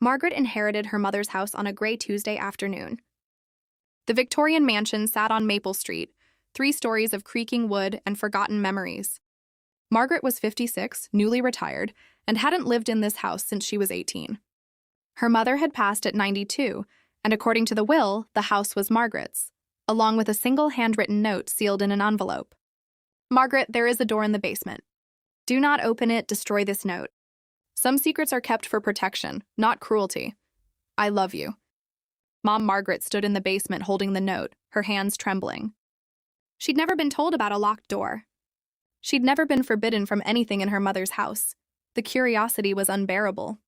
Margaret inherited her mother's house on a gray Tuesday afternoon. The Victorian mansion sat on Maple Street, 3 stories of creaking wood and forgotten memories. Margaret was 56, newly retired, and hadn't lived in this house since she was 18. Her mother had passed at 92, and according to the will, the house was Margaret's, along with a single handwritten note sealed in an envelope. "Margaret, there is a door in the basement. Do not open it, destroy this note. Some secrets are kept for protection, not cruelty. I love you." Mom Margaret stood in the basement holding the note, her hands trembling. She'd never been told about a locked door. She'd never been forbidden from anything in her mother's house. The curiosity was unbearable.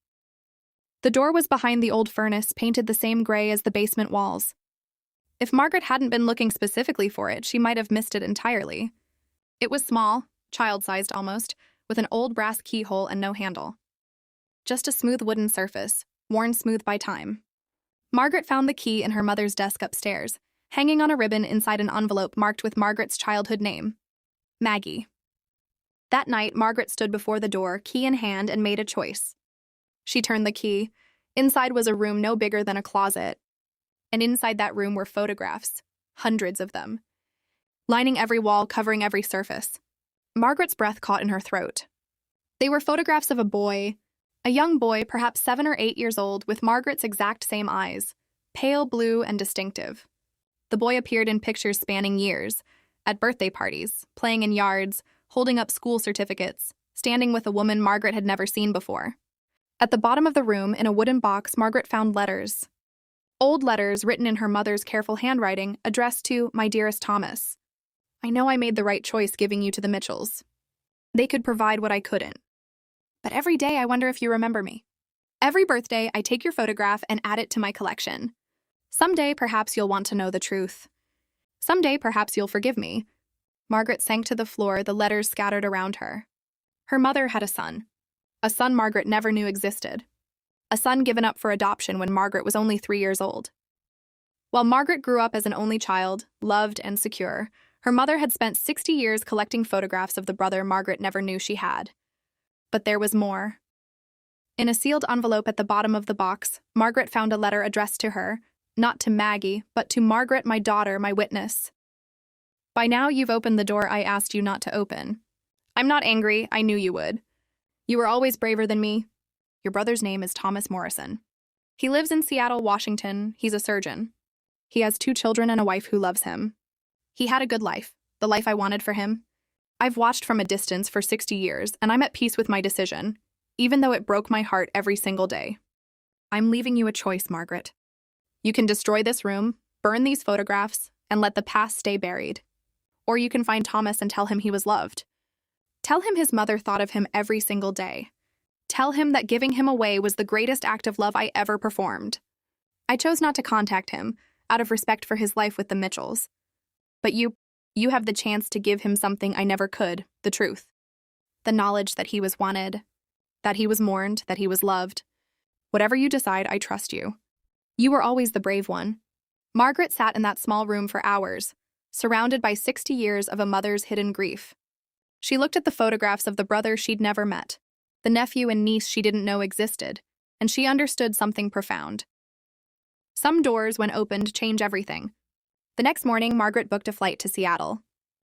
The door was behind the old furnace, painted the same gray as the basement walls. If Margaret hadn't been looking specifically for it, she might have missed it entirely. It was small, child-sized almost, with an old brass keyhole and no handle. Just a smooth wooden surface, worn smooth by time. Margaret found the key in her mother's desk upstairs, hanging on a ribbon inside an envelope marked with Margaret's childhood name, Maggie. That night, Margaret stood before the door, key in hand, and made a choice. She turned the key. Inside was a room no bigger than a closet. And inside that room were photographs, hundreds of them, lining every wall, covering every surface. Margaret's breath caught in her throat. They were photographs of a young boy, perhaps 7 or 8 years old, with Margaret's exact same eyes, pale blue and distinctive. The boy appeared in pictures spanning years, at birthday parties, playing in yards, holding up school certificates, standing with a woman Margaret had never seen before. At the bottom of the room, in a wooden box, Margaret found letters. Old letters written in her mother's careful handwriting, addressed to "My dearest Thomas. I know I made the right choice giving you to the Mitchells. They could provide what I couldn't. But every day I wonder if you remember me. Every birthday I take your photograph and add it to my collection. Someday perhaps you'll want to know the truth. Someday perhaps you'll forgive me." Margaret sank to the floor, the letters scattered around her. Her mother had a son Margaret never knew existed. A son given up for adoption when Margaret was only 3 years old. While Margaret grew up as an only child, loved and secure, her mother had spent 60 years collecting photographs of the brother Margaret never knew she had. But there was more. In a sealed envelope at the bottom of the box, Margaret found a letter addressed to her, not to Maggie, but to Margaret, my daughter, my witness. "By now you've opened the door I asked you not to open. I'm not angry, I knew you would. You were always braver than me. Your brother's name is Thomas Morrison. He lives in Seattle, Washington. He's a surgeon. He has 2 children and a wife who loves him. He had a good life, the life I wanted for him. I've watched from a distance for 60 years, and I'm at peace with my decision, even though it broke my heart every single day. I'm leaving you a choice, Margaret. You can destroy this room, burn these photographs, and let the past stay buried. Or you can find Thomas and tell him he was loved. Tell him his mother thought of him every single day. Tell him that giving him away was the greatest act of love I ever performed. I chose not to contact him, out of respect for his life with the Mitchells. But you have the chance to give him something I never could, the truth. The knowledge that he was wanted, that he was mourned, that he was loved. Whatever you decide, I trust you. You were always the brave one." Margaret sat in that small room for hours, surrounded by 60 years of a mother's hidden grief. She looked at the photographs of the brother she'd never met, the nephew and niece she didn't know existed, and she understood something profound. Some doors, when opened, change everything. The next morning, Margaret booked a flight to Seattle.